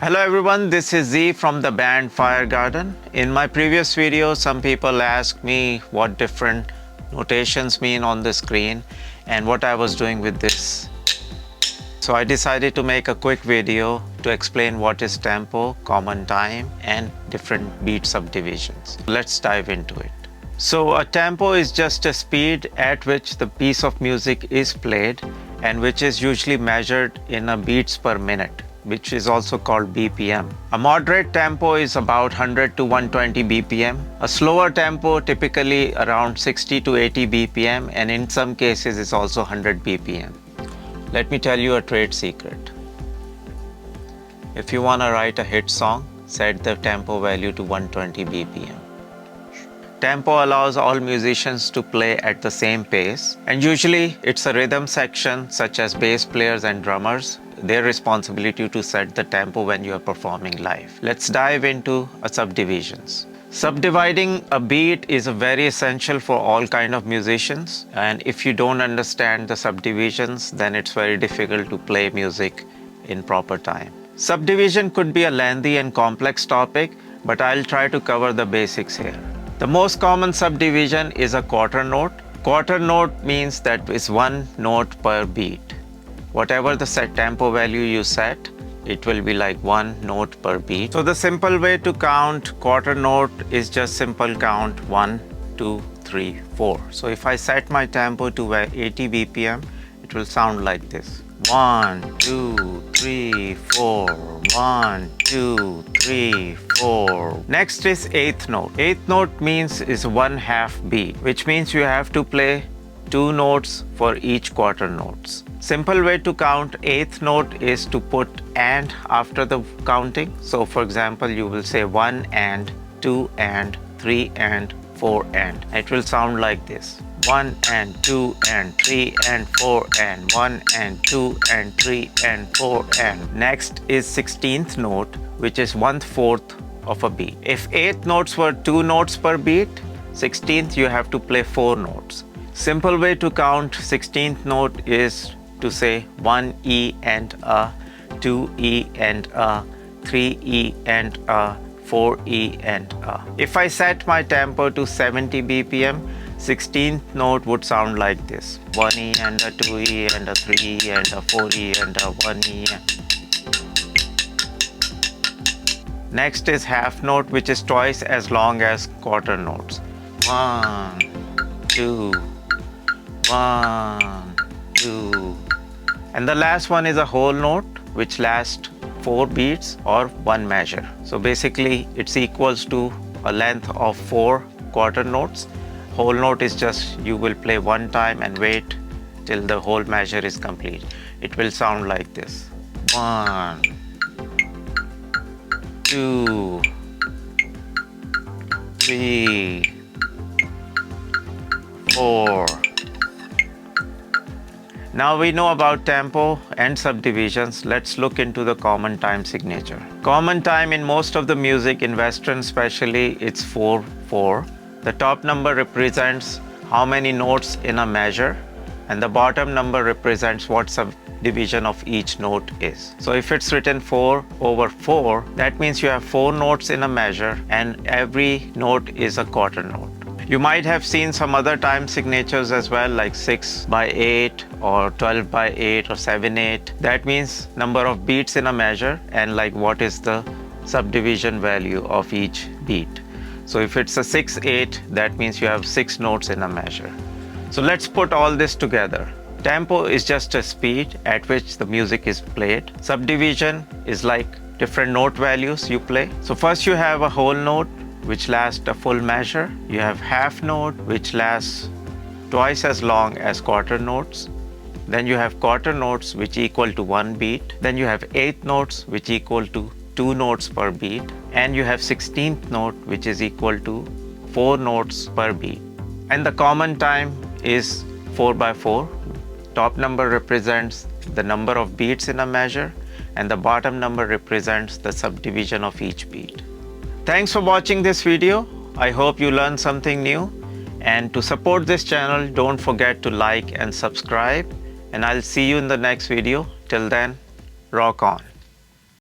Hello everyone, this is Zee from the band Fire Garden. In my previous video, some people asked me what different notations mean on the screen and what I was doing with this. So I decided to make a quick video to explain what is tempo, common time, and different beat subdivisions. Let's dive into it. So a tempo is just a speed at which the piece of music is played and which is usually measured in a beats per minute, which is also called BPM. A moderate tempo is about 100 to 120 BPM. A slower tempo typically around 60 to 80 BPM, and in some cases is also 100 BPM. Let me tell you a trade secret. If you want to write a hit song, set the tempo value to 120 BPM. Tempo allows all musicians to play at the same pace, and usually it's a rhythm section such as bass players and drummers, their responsibility to set the tempo when you are performing live. Let's dive into subdivisions. Subdividing a beat is very essential for all kind of musicians, and if you don't understand the subdivisions, then it's very difficult to play music in proper time. Subdivision could be a lengthy and complex topic, but I'll try to cover the basics here. The most common subdivision is a quarter note. Quarter note means that it's one note per beat. Whatever the set tempo value you set, it will be like one note per beat. So the simple way to count quarter note is just simple count 1, 2, 3, 4. So if I set my tempo to 80 BPM, it will sound like this. 1, 2, 3, 4. 1, 2, 3, 4. Next is eighth note. Eighth note means is 1/2 beat, which means you have to play 2 notes for each quarter notes. Simple way to count eighth note is to put and after the counting. So for example, you will say 1 and, 2 and, 3 and, 4 and. It will sound like this. 1 and 2 and 3 and 4 and 1 and 2 and 3 and 4 and. Next is 16th note, which is 1/4 of a beat. If 8th notes were 2 notes per beat, 16th you have to play 4 notes. Simple way to count 16th note is to say 1 E and a, 2 E and a, 3 E and a, 4 E and a. If I set my tempo to 70 BPM, 16th note would sound like this. 1 E and a 2 E and a 3 E and a 4 E and a 1 E. Next is half note, which is twice as long as quarter notes. 1, 2, 1, 2. And the last one is a whole note, which lasts 4 beats or 1 measure. So basically it's equals to a length of 4 quarter notes. Whole note is just you will play one time and wait till the whole measure is complete. It will sound like this. 1, 2, 3, 4. Now we know about tempo and subdivisions. Let's look into the common time signature. Common time in most of the music, in Western especially, it's 4/4. The top number represents how many notes in a measure, and the bottom number represents what subdivision of each note is. So if it's written 4/4, that means you have 4 notes in a measure and every note is a quarter note. You might have seen some other time signatures as well, like 6/8 or 12/8 or 7/8. That means number of beats in a measure and like what is the subdivision value of each beat. So if it's a 6/8, that means you have 6 notes in a measure. So let's put all this together. Tempo is just a speed at which the music is played. Subdivision is like different note values you play. So first you have a whole note, which lasts a full measure. You have half note, which lasts twice as long as quarter notes. Then you have quarter notes, which equal to 1 beat. Then you have eighth notes, which equal to 2 notes per beat. And you have 16th note, which is equal to 4 notes per beat. And the common time is 4/4. Top number represents the number of beats in a measure, and the bottom number represents the subdivision of each beat. Thanks for watching this video. I hope you learned something new. And to support this channel, don't forget to like and subscribe. And I'll see you in the next video. Till then, rock on.